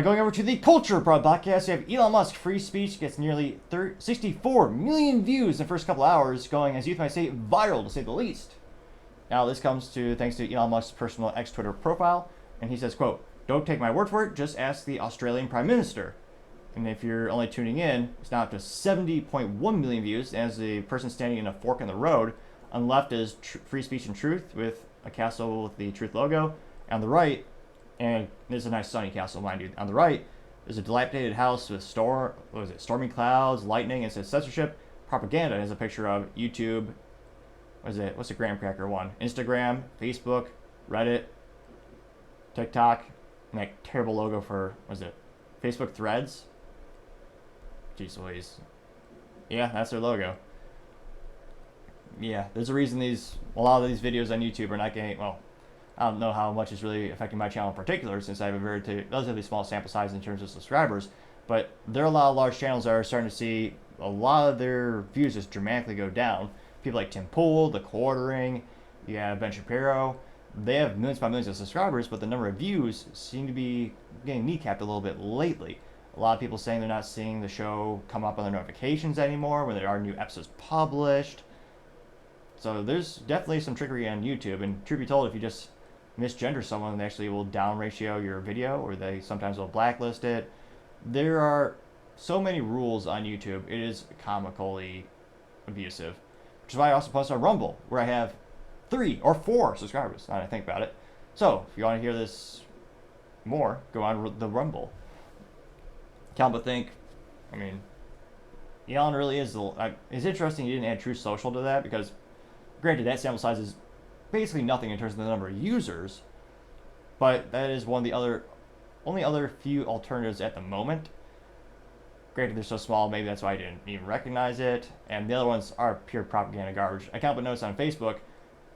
Going over to the Culture Broad podcast, you have Elon Musk. Free speech gets nearly 64 million views in the first couple hours, going, as youth might say, viral to say the least. Now, this comes to thanks to Elon Musk's personal X-Twitter profile, and he says, quote, "Don't take my word for it, just ask the Australian Prime Minister." And if you're only tuning in, it's now up to 70.1 million views, and as the person standing in a fork in the road. On the left is Free Speech and Truth with a castle with the Truth logo. On the right, and there's a nice sunny castle, mind you. On the right, there's a dilapidated house with stormy clouds, lightning, and it says censorship, propaganda. It has a picture of YouTube. What's the graham cracker one? Instagram, Facebook, Reddit, TikTok, and that terrible logo for, Facebook Threads? Jeez Louise. Yeah, that's their logo. Yeah, there's a reason a lot of these videos on YouTube are not getting, well, I don't know how much is really affecting my channel in particular, since I have a relatively small sample size in terms of subscribers, but there are a lot of large channels that are starting to see a lot of their views just dramatically go down. People like Tim Pool, The Quartering, you have Ben Shapiro. They have millions by millions of subscribers, but the number of views seem to be getting kneecapped a little bit lately. A lot of people saying they're not seeing the show come up on their notifications anymore when there are new episodes published. So there's definitely some trickery on YouTube, and truth be told, if you just misgender someone, they actually will down ratio your video, or they sometimes will blacklist it. There are so many rules on YouTube, it is comically abusive. Which is why I also post on Rumble, where I have 3 or 4 subscribers, now that I think about it. So, if you want to hear this more, go on the Rumble. Can't but think, Elon really is, it's interesting he didn't add Truth Social to that, because granted, that sample size is basically nothing in terms of the number of users, but that is one of the only other few alternatives at the moment. Granted, they're so small, maybe that's why I didn't even recognize it, and the other ones are pure propaganda garbage. I can't but notice on Facebook,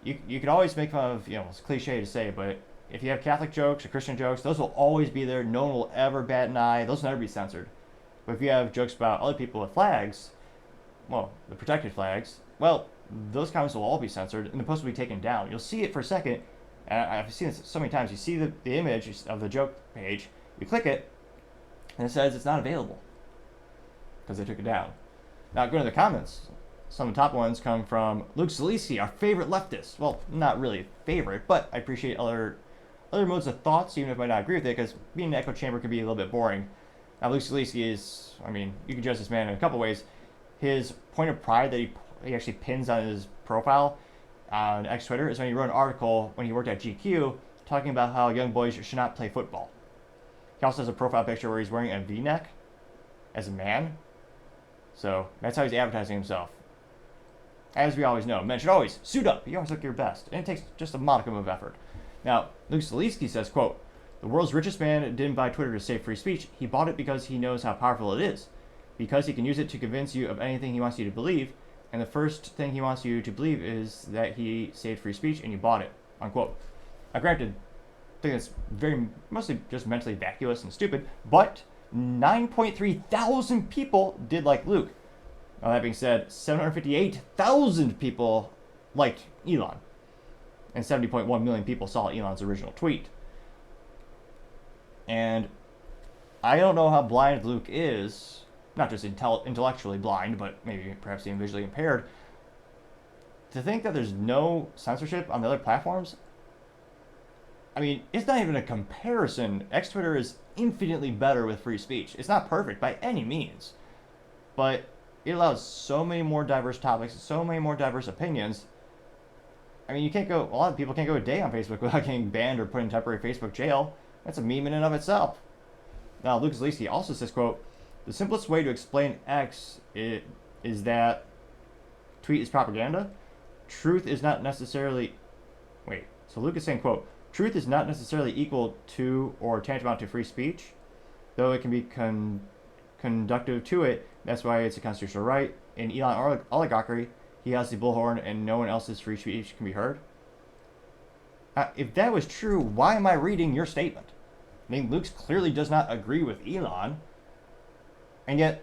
you could always make fun of, it's cliche to say, but if you have Catholic jokes or Christian jokes, those will always be there. No one will ever bat an eye. Those will never be censored. But if you have jokes about other people with flags, well, the protected flags, well, those comments will all be censored, and the post will be taken down. You'll see it for a second, and I've seen this so many times. You see the image of the joke page, you click it, and it says it's not available because they took it down. Now, going to the comments, some of the top ones come from Luke Zaleski, our favorite leftist. Well, not really favorite, but I appreciate other modes of thoughts, even if I might not agree with it, because being in an echo chamber can be a little bit boring. Now, Luke Zaleski is, you can judge this man in a couple ways. His point of pride that he actually pins on his profile on X Twitter is when he wrote an article when he worked at GQ talking about how young boys should not play football. He also has a profile picture where he's wearing a V-neck as a man. So that's how he's advertising himself. As we always know, men should always suit up. You always look your best. And it takes just a modicum of effort. Now, Luke Zaleski says, quote, "The world's richest man didn't buy Twitter to save free speech. He bought it because he knows how powerful it is. Because he can use it to convince you of anything he wants you to believe. And the first thing he wants you to believe is that he saved free speech and you bought it," unquote. Now, granted, I think it's mostly just mentally vacuous and stupid, but 9.3 thousand people did like Luke. Now, that being said, 758,000 people liked Elon, and 70.1 million people saw Elon's original tweet. And I don't know how blind Luke is, not just intellectually blind, but maybe perhaps even visually impaired, to think that there's no censorship on the other platforms. It's not even a comparison. X Twitter is infinitely better with free speech. It's not perfect by any means, but it allows so many more diverse topics, so many more diverse opinions. A lot of people can't go a day on Facebook without getting banned or put in temporary Facebook jail. That's a meme in and of itself. Now, Luke Zaleski also says, quote, "The simplest way to explain X is that tweet is propaganda. Truth is not necessarily..." So Luke is saying, quote, "Truth is not necessarily equal to or tantamount to free speech, though it can be conductive to it. That's why it's a constitutional right. In Elon oligarchy, he has the bullhorn and no one else's free speech can be heard." If that was true, why am I reading your statement? Luke clearly does not agree with Elon, and yet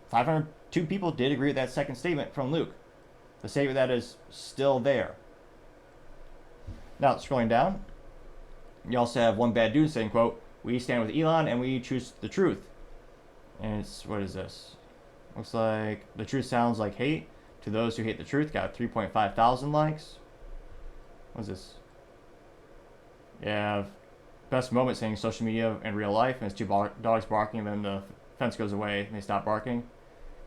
502 people did agree with that second statement from Luke. The statement that is still there. Now, scrolling down, you also have one bad dude saying, quote, We stand with Elon and we choose the truth. And it's, what is this? Looks like the truth sounds like hate to those who hate the truth. Got 3.5 thousand likes. What's this? Yeah, best moment saying social media and real life, and it's two dogs barking, and then the fence goes away and they stop barking.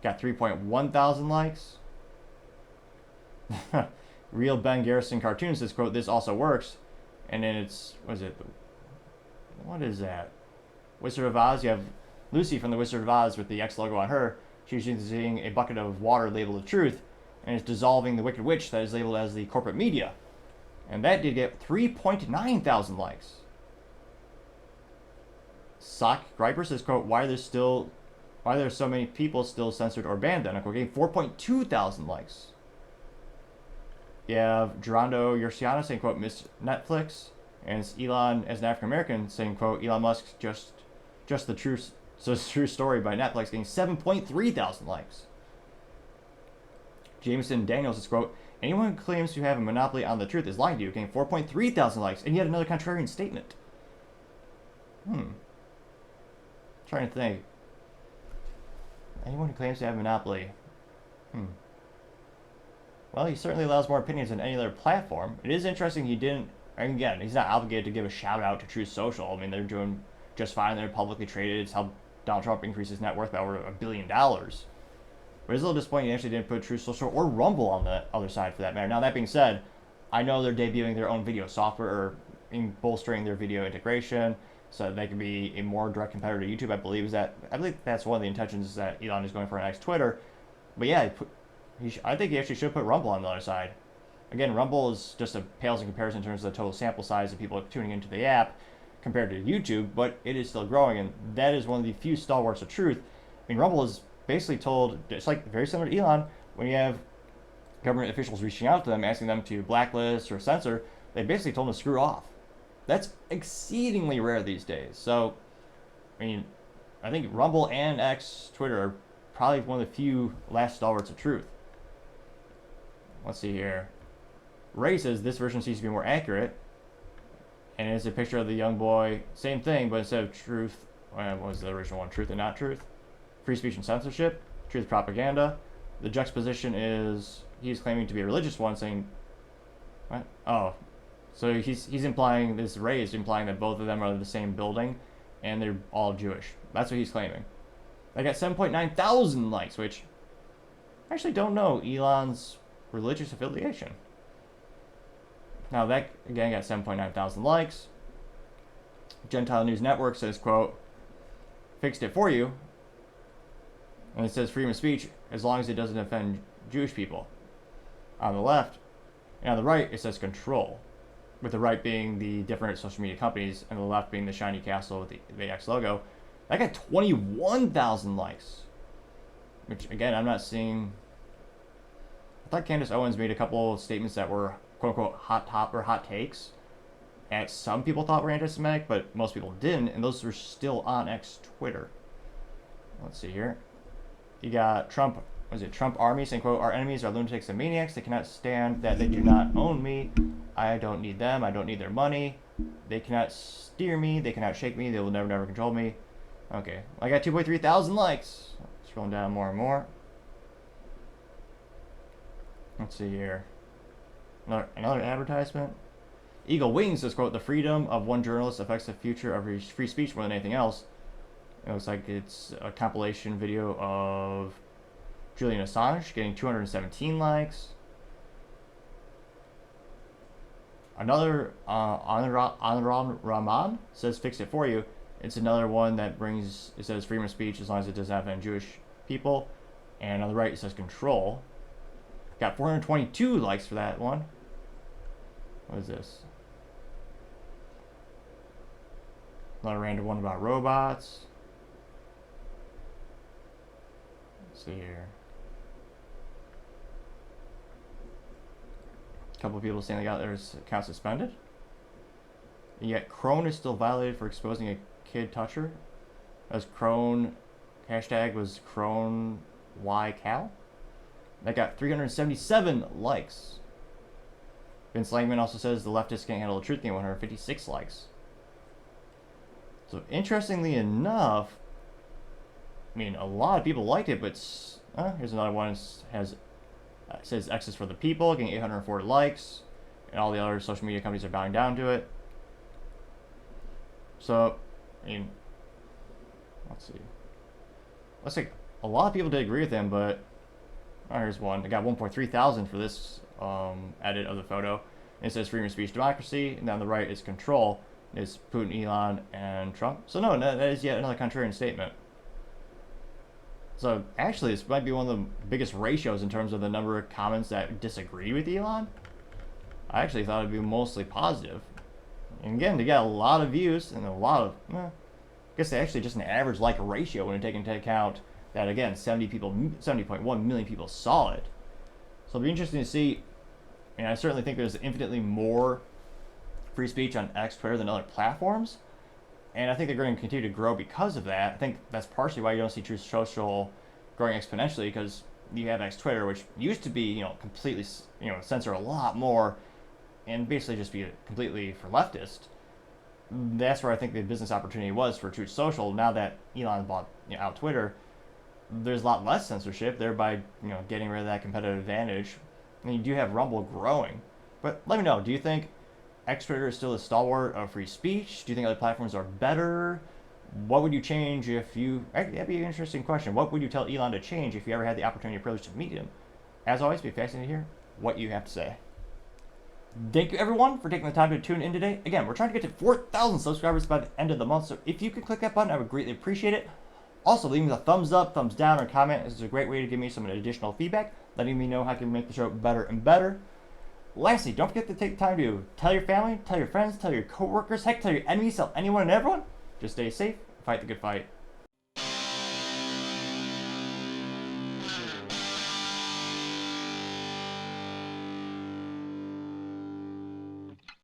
Got 3.1 thousand likes. Real Ben Garrison cartoon says, quote, this also works. And then it's, what is that? Wizard of Oz. You have Lucy from the Wizard of Oz with the X logo on her. She's using a bucket of water labeled the truth, and it's dissolving the Wicked Witch that is labeled as the corporate media. And that did get 3.9 thousand likes. Sock Griper says, quote, why are there so many people still censored or banned then? Unquote, getting 4.2 thousand likes. You have Gerardo Urciano saying, quote, miss Netflix. And it's Elon, as an African American, saying, quote, Elon Musk just the true story by Netflix, getting 7.3 thousand likes. Jameson Daniels says, quote, anyone who claims to have a monopoly on the truth is lying to you, getting 4.3 thousand likes, and yet another contrarian statement. Trying to think. Anyone who claims to have a monopoly. Well, he certainly allows more opinions than any other platform. It is interesting he didn't, again, he's not obligated to give a shout out to Truth Social. I mean, they're doing just fine. They're publicly traded. It's helped Donald Trump increase his net worth by over $1 billion. But it's a little disappointing he actually didn't put Truth Social or Rumble on the other side for that matter. Now, that being said, I know they're debuting their own video software or bolstering their video integration so that they can be a more direct competitor to YouTube. I believe that's one of the intentions, is that Elon is going for an next Twitter. But yeah, I think he actually should put Rumble on the other side. Again, Rumble is just a pales in comparison in terms of the total sample size of people tuning into the app compared to YouTube, but it is still growing, and that is one of the few stalwarts of truth. I mean, Rumble is basically told, it's like very similar to Elon, when you have government officials reaching out to them, asking them to blacklist or censor, they basically told them to screw off. That's exceedingly rare these days. So, I mean, I think Rumble and X, Twitter, are probably one of the few last stalwarts of truth. Let's see here. Ray says this version seems to be more accurate. And it's a picture of the young boy. Same thing, but instead of truth, what was the original one? Truth and not truth? Free speech and censorship. Truth propaganda. The juxtaposition is he's claiming to be a religious one, saying, what? Oh. So he's implying, this Ray is implying that both of them are the same building and they're all Jewish. That's what he's claiming. I got 7.9 thousand likes, which I actually don't know Elon's religious affiliation. Now that again got 7.9 thousand likes. Gentile News Network says, quote, fixed it for you. And it says freedom of speech as long as it doesn't offend Jewish people. On the left, and on the right it says control, with the right being the different social media companies and the left being the shiny castle with the X logo. That got 21,000 likes, which again I'm not seeing. I thought Candace Owens made a couple of statements that were quote-unquote hot takes, and some people thought were anti-Semitic, but most people didn't, and those were still on X Twitter. Let's see here. You got Trump Army saying, quote, our enemies are lunatics and maniacs. They cannot stand that they do not own me. I don't need them. I don't need their money. They cannot steer me. They cannot shake me. They will never control me. Okay. I got 2.3 thousand likes. Scrolling down more and more. Let's see here. Another advertisement. Eagle Wings says, quote, the freedom of one journalist affects the future of free speech more than anything else. It looks like it's a compilation video of Julian Assange getting 217 likes. Another Anurag Rahman says fix it for you. It's another one that brings, it says freedom of speech as long as it doesn't offend Jewish people. And on the right it says control. Got 422 likes for that one. What is this? Another random one about robots. Let's see here. A couple of people saying they got their account suspended. And yet Crone is still violated for exposing a kid toucher. As Crone, hashtag was Crone Y Cal. That got 377 likes. Vince Langman also says the leftists can't handle the truth, getting 156 likes. So interestingly enough, I mean, a lot of people liked it, but here's another one. It says X is for the people, getting 804 likes, and all the other social media companies are bowing down to it. So, I mean, let's see. Looks like a lot of people did agree with him, but here's one. I got 1.3 thousand for this edit of the photo. It says freedom of speech, democracy, and then on the right is control. It's Putin, Elon, and Trump. So no, that is yet another contrarian statement. So actually, this might be one of the biggest ratios in terms of the number of comments that disagree with Elon. I actually thought it'd be mostly positive. And again, they got a lot of views and a lot of, I guess they actually just an average like ratio when you take into account that again, 70.1 million people saw it. So it'll be interesting to see. And I certainly think there's infinitely more free speech on X, Twitter than other platforms. And I think they're going to continue to grow because of that. I think that's partially why you don't see Truth Social growing exponentially, because you have X Twitter, which used to be, completely, censor a lot more and basically just be completely for leftist. That's where I think the business opportunity was for Truth Social. Now that Elon bought out Twitter, there's a lot less censorship, thereby getting rid of that competitive advantage. And you do have Rumble growing. But let me know, do you think X Twitter is still a stalwart of free speech? Do you think other platforms are better? What would you change if you... That'd be an interesting question. What would you tell Elon to change if you ever had the opportunity or privilege to meet him? As always, it'd be fascinating to hear what you have to say. Thank you, everyone, for taking the time to tune in today. Again, we're trying to get to 4,000 subscribers by the end of the month, so if you could click that button, I would greatly appreciate it. Also, leave me a thumbs up, thumbs down, or comment. This is a great way to give me some additional feedback, letting me know how I can make the show better and better. Lastly, don't forget to take the time to tell your family, tell your friends, tell your coworkers, heck, tell your enemies, tell anyone and everyone. Just stay safe, fight the good fight.